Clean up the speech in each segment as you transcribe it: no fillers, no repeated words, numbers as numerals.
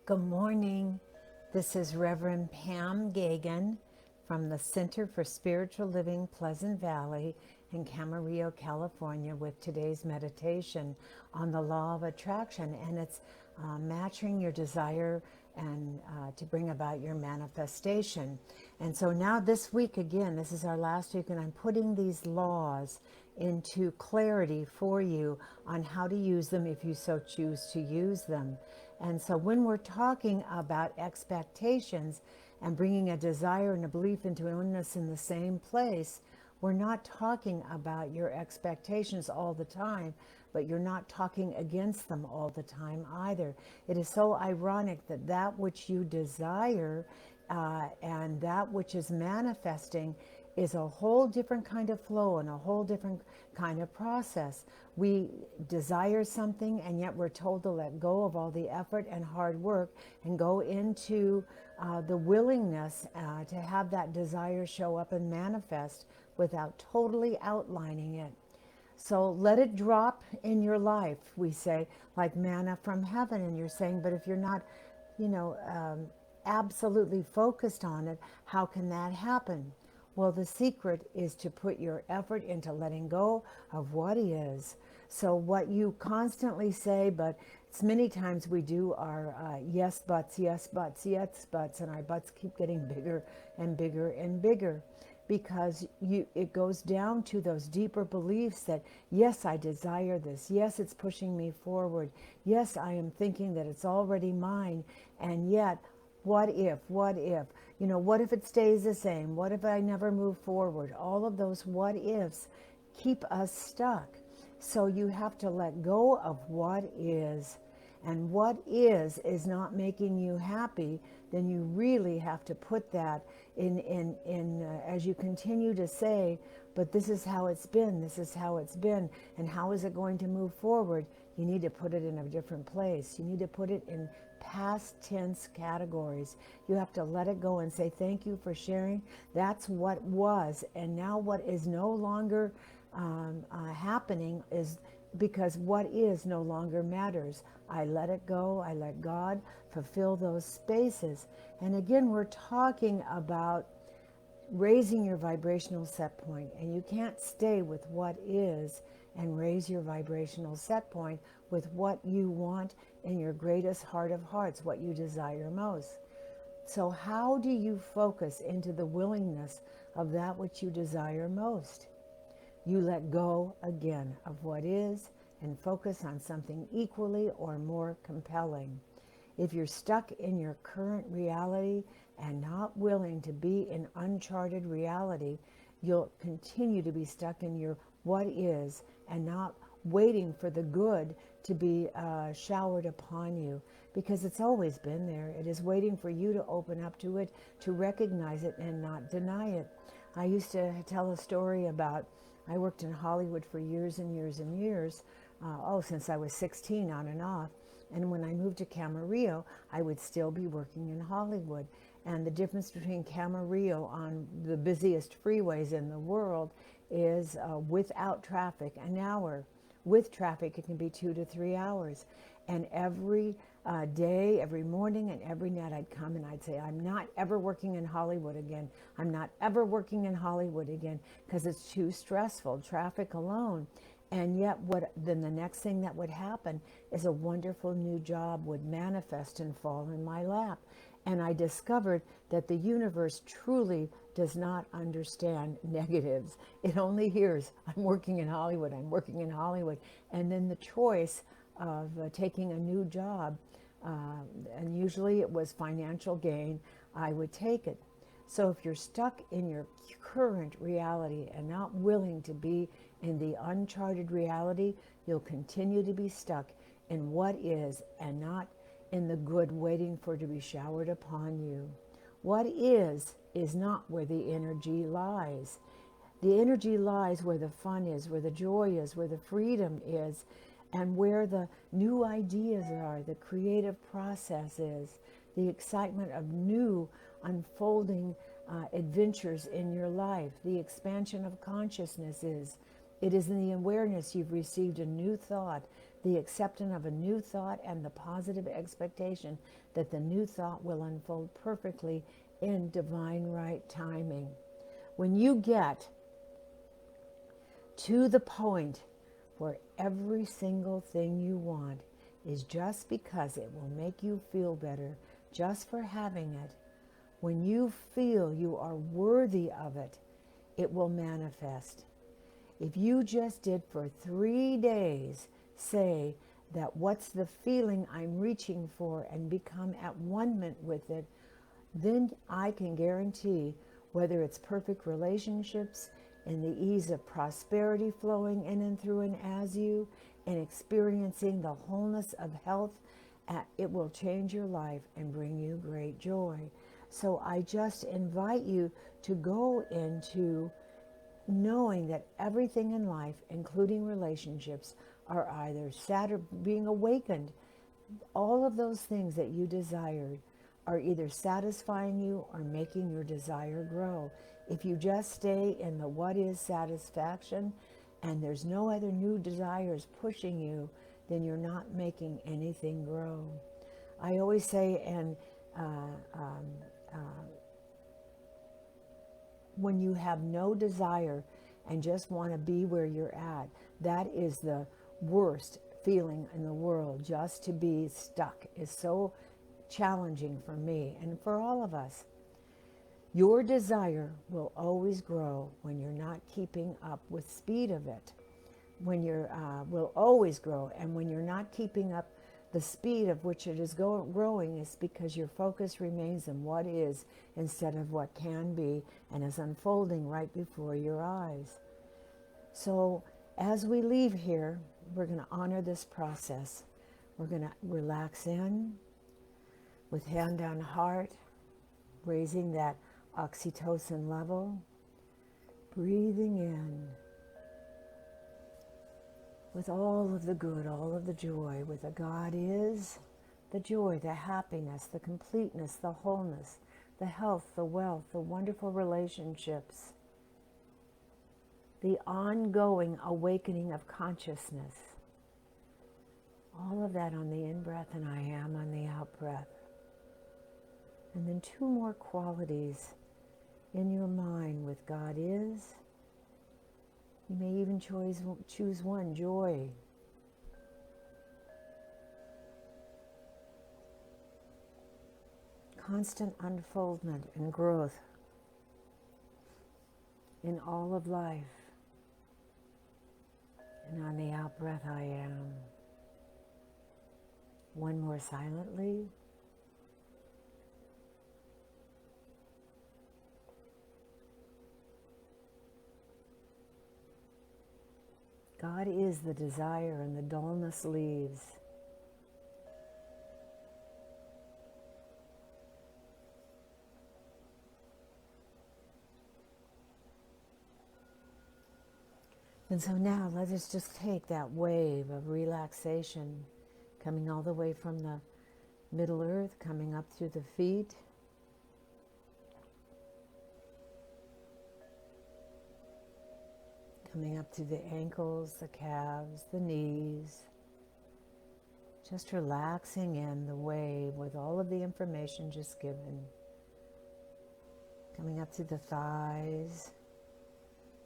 Good morning. This is Reverend Pam Geagan from the Center for Spiritual Living, Pleasant Valley in Camarillo, California, with today's meditation on the law of attraction. And it's matching your desire and to bring about your manifestation. And so now this week, again, this is our last week, and I'm putting these laws into clarity for you on how to use them if you so choose to use them. And so when we're talking about expectations and bringing a desire and a belief into an oneness in the same place, we're not talking about your expectations all the time, but you're not talking against them all the time either. It is so ironic that that which you desire and that which is manifesting is a whole different kind of flow and a whole different kind of process. We desire something, and yet we're told to let go of all the effort and hard work and go into the willingness to have that desire show up and manifest without totally outlining it. So let it drop in your life, we say, like manna from heaven. And you're saying, but if you're not, you know, absolutely focused on it, how can that happen? Well, the secret is to put your effort into letting go of what is. So what you constantly say, but it's many times we do our yes buts, yes buts, yes buts, and our buts keep getting bigger and bigger and bigger, because it goes down to those deeper beliefs that, yes, I desire this. Yes, it's pushing me forward. Yes, I am thinking that it's already mine. And yet, what if, what if it stays the same? What if I never move forward? All of those what ifs keep us stuck. So you have to let go of what is. And what is not making you happy, then you really have to put that in as you continue to say, but this is how it's been, this is how it's been, and how is it going to move forward? You need to put it in a different place. You need to put it in past tense categories. You have to let it go and say, thank you for sharing. That's what was, and now what is no longer happening is because what is no longer matters. I let it go. I let God fulfill those spaces. And again, we're talking about raising your vibrational set point, and you can't stay with what is and raise your vibrational set point with what you want in your greatest heart of hearts, what you desire most. So how do you focus into the willingness of that which you desire most? You let go again of what is and focus on something equally or more compelling. If you're stuck in your current reality and not willing to be in uncharted reality, you'll continue to be stuck in your what is and not waiting for the good to be showered upon you, because it's always been there. It is waiting for you to open up to it, to recognize it and not deny it. I used to tell a story about, I worked in Hollywood for years and years and years, since I was 16 on and off. And when I moved to Camarillo, I would still be working in Hollywood. And the difference between Camarillo on the busiest freeways in the world is without traffic, an hour. With traffic, it can be 2 to 3 hours. And every day, every morning, and every night I'd come and I'd say, I'm not ever working in Hollywood again. I'm not ever working in Hollywood again, because it's too stressful, traffic alone. And yet then the next thing that would happen is a wonderful new job would manifest and fall in my lap. And I discovered that the universe truly does not understand negatives. It only hears, I'm working in Hollywood, I'm working in Hollywood. And then the choice of taking a new job, and usually it was financial gain, I would take it. So if you're stuck in your current reality and not willing to be in the uncharted reality, you'll continue to be stuck in what is and not in the good waiting for it to be showered upon you. What is not where the energy lies. The energy lies where the fun is, where the joy is, where the freedom is, and where the new ideas are, the creative process is, the excitement of new unfolding adventures in your life, the expansion of consciousness is. It is in the awareness you've received a new thought, the acceptance of a new thought, and the positive expectation that the new thought will unfold perfectly in divine right timing. When you get to the point where every single thing you want is just because it will make you feel better just for having it, when you feel you are worthy of it, it will manifest. If you just did for 3 days say that what's the feeling I'm reaching for and become at one with it, then I can guarantee whether it's perfect relationships and the ease of prosperity flowing in and through and as you, and experiencing the wholeness of health, it will change your life and bring you great joy. So I just invite you to go into knowing that everything in life, including relationships, are either sad or being awakened. All of those things that you desired are either satisfying you or making your desire grow. If you just stay in the what is satisfaction and there's no other new desires pushing you, then you're not making anything grow. I always say, and when you have no desire and just want to be where you're at, that is the worst feeling in the world. Just to be stuck is so challenging for me and for all of us. Your desire will always grow when you're not keeping up with speed of it. When you're will always grow, and when you're not keeping up the speed of which it is growing, is because your focus remains in what is instead of what can be and is unfolding right before your eyes. So as we leave here, we're going to honor this process. We're going to relax in with hand on heart, raising that oxytocin level, breathing in with all of the good, all of the joy, with the God is, the joy, the happiness, the completeness, the wholeness, the health, the wealth, the wonderful relationships, the ongoing awakening of consciousness. All of that on the in-breath, and I am on the out-breath. And then 2 more qualities in your mind with God is. You may even choose one, joy. Constant unfoldment and growth in all of life. And on the out-breath, I am. One more silently. God is the desire, and the dullness leaves. And so now let us just take that wave of relaxation coming all the way from the Middle Earth, coming up through the feet, coming up through the ankles, the calves, the knees, just relaxing in the wave with all of the information just given. Coming up through the thighs,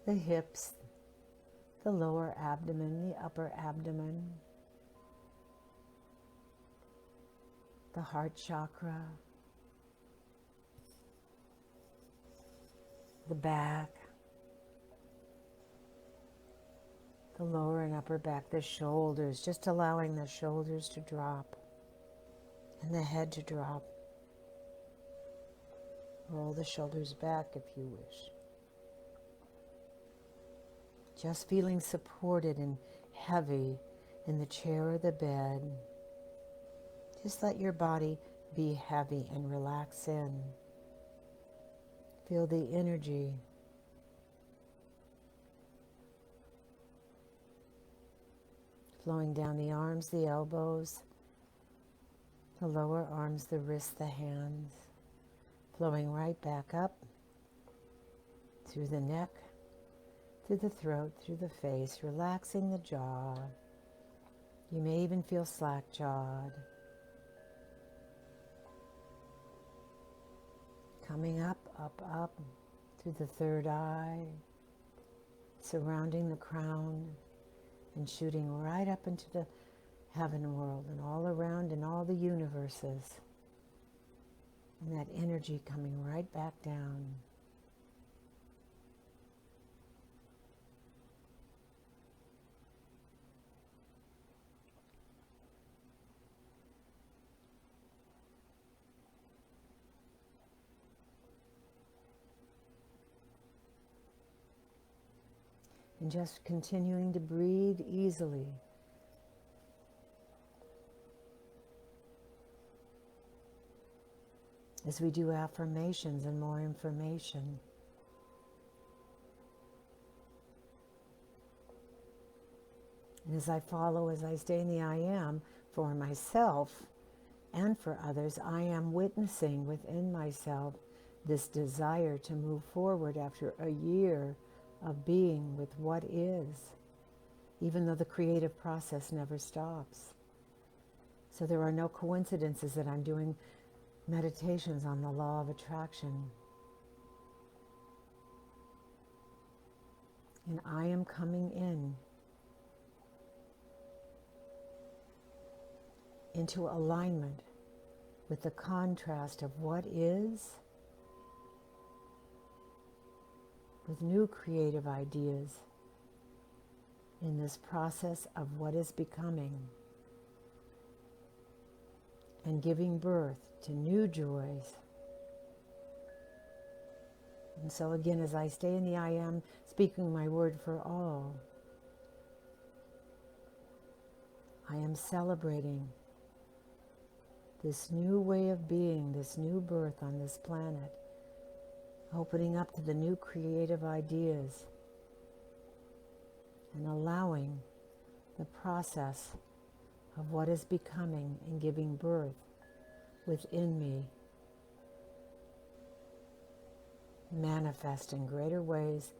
the hips, the lower abdomen, the upper abdomen, the heart chakra, the back, the lower and upper back, the shoulders, just allowing the shoulders to drop and the head to drop. Roll the shoulders back if you wish. Just feeling supported and heavy in the chair or the bed. Just let your body be heavy and relax in. Feel the energy. Flowing down the arms, the elbows, the lower arms, the wrists, the hands. Flowing right back up through the neck, through the throat, through the face, relaxing the jaw. You may even feel slack-jawed. Coming up, up, up, through the third eye, surrounding the crown, and shooting right up into the heaven world and all around in all the universes. And that energy coming right back down. And just continuing to breathe easily. As we do affirmations and more information. And as I follow, as I stay in the I am, for myself and for others, I am witnessing within myself this desire to move forward after a year of being with what is, even though the creative process never stops. So there are no coincidences that I'm doing meditations on the law of attraction. And I am coming into alignment with the contrast of what is with new creative ideas in this process of what is becoming, and giving birth to new joys. And so again, as I stay in the I am, speaking my word for all, I am celebrating this new way of being, this new birth on this planet, opening up to the new creative ideas and allowing the process of what is becoming and giving birth within me manifest in greater ways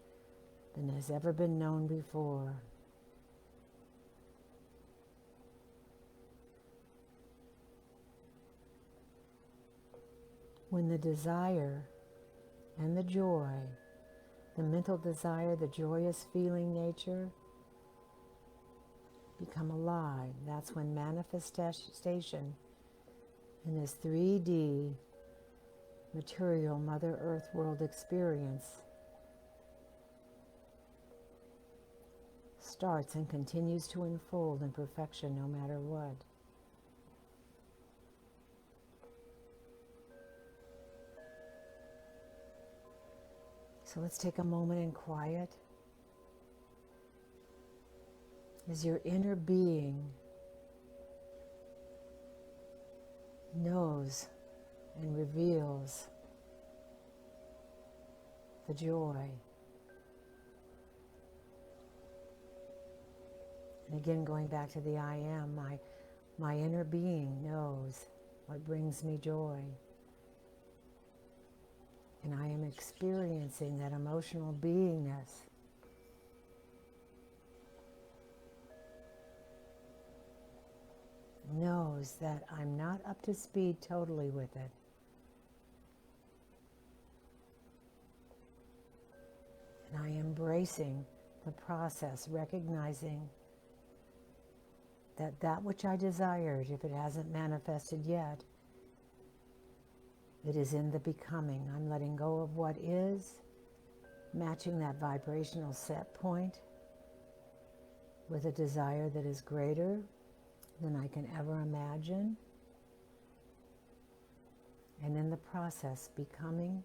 than has ever been known before. When the desire and the joy, the mental desire, the joyous feeling nature become alive, that's when manifestation in this 3D material Mother Earth world experience starts and continues to unfold in perfection no matter what. So let's take a moment in quiet as your inner being knows and reveals the joy. And again, going back to the I am, my inner being knows what brings me joy. And I am experiencing that emotional beingness. Knows that I'm not up to speed totally with it. And I am embracing the process, recognizing that that which I desired, if it hasn't manifested yet, it is in the becoming. I'm letting go of what is, matching that vibrational set point with a desire that is greater than I can ever imagine. And in the process, becoming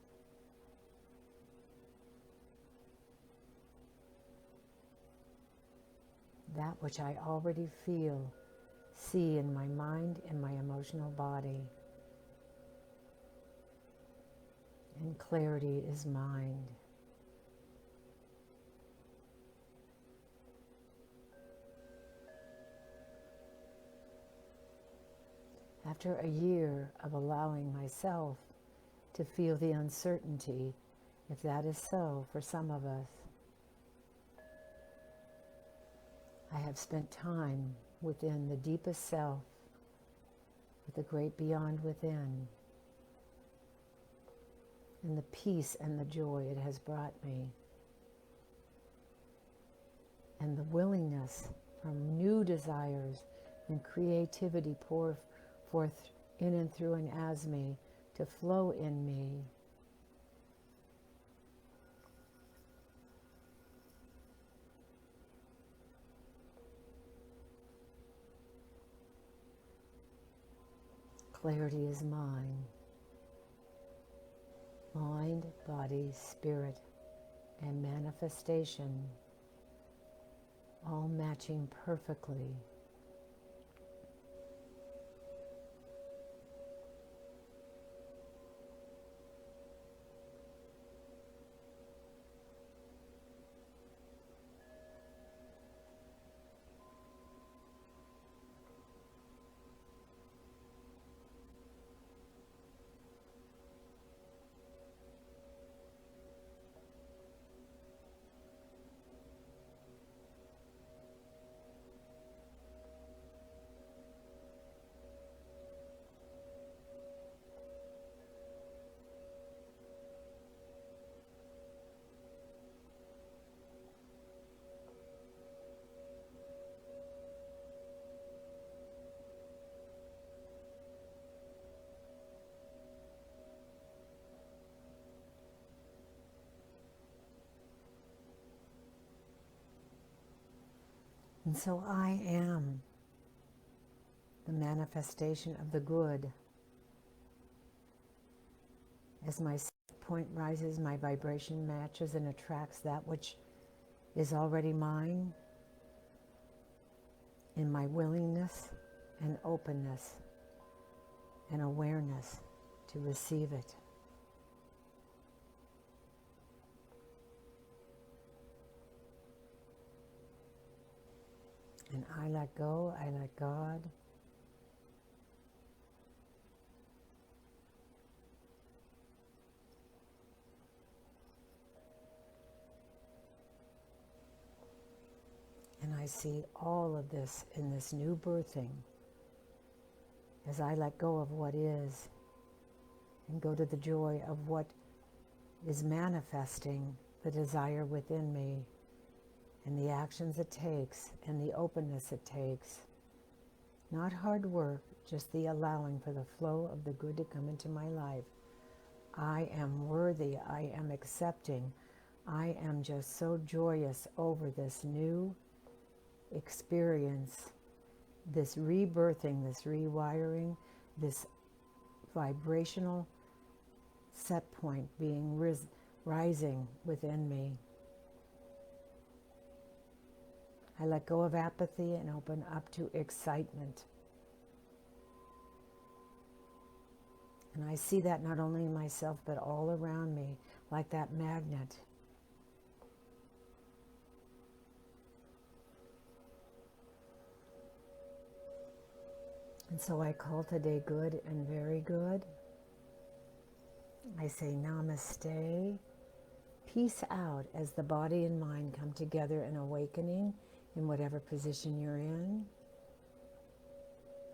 that which I already feel, see in my mind and my emotional body. And clarity is mind. After a year of allowing myself to feel the uncertainty, if that is so for some of us, I have spent time within the deepest self, with the great beyond within, and the peace and the joy it has brought me, and the willingness from new desires and creativity pour forth in and through and as me to flow in me. Clarity is mine. Mind, body, spirit, and manifestation all matching perfectly. And so I am the manifestation of the good. As my set point rises, my vibration matches and attracts that which is already mine, in my willingness and openness and awareness to receive it. And I let go, I let God. And I see all of this in this new birthing as I let go of what is and go to the joy of what is manifesting the desire within me, and the actions it takes, and the openness it takes. Not hard work, just the allowing for the flow of the good to come into my life. I am worthy, I am accepting, I am just so joyous over this new experience, this rebirthing, this rewiring, this vibrational set point being rising within me. I let go of apathy and open up to excitement. And I see that not only in myself, but all around me, like that magnet. And so I call today good and very good. I say namaste. Peace out as the body and mind come together in awakening in whatever position you're in.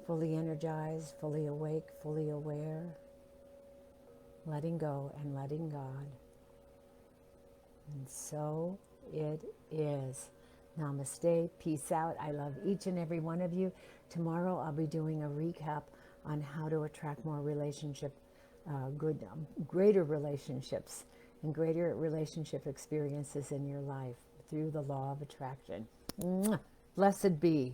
Fully energized, fully awake, fully aware. Letting go and letting God. And so it is. Namaste, peace out. I love each and every one of you. Tomorrow I'll be doing a recap on how to attract more greater relationships and greater relationship experiences in your life through the law of attraction. Mwah! Blessed be.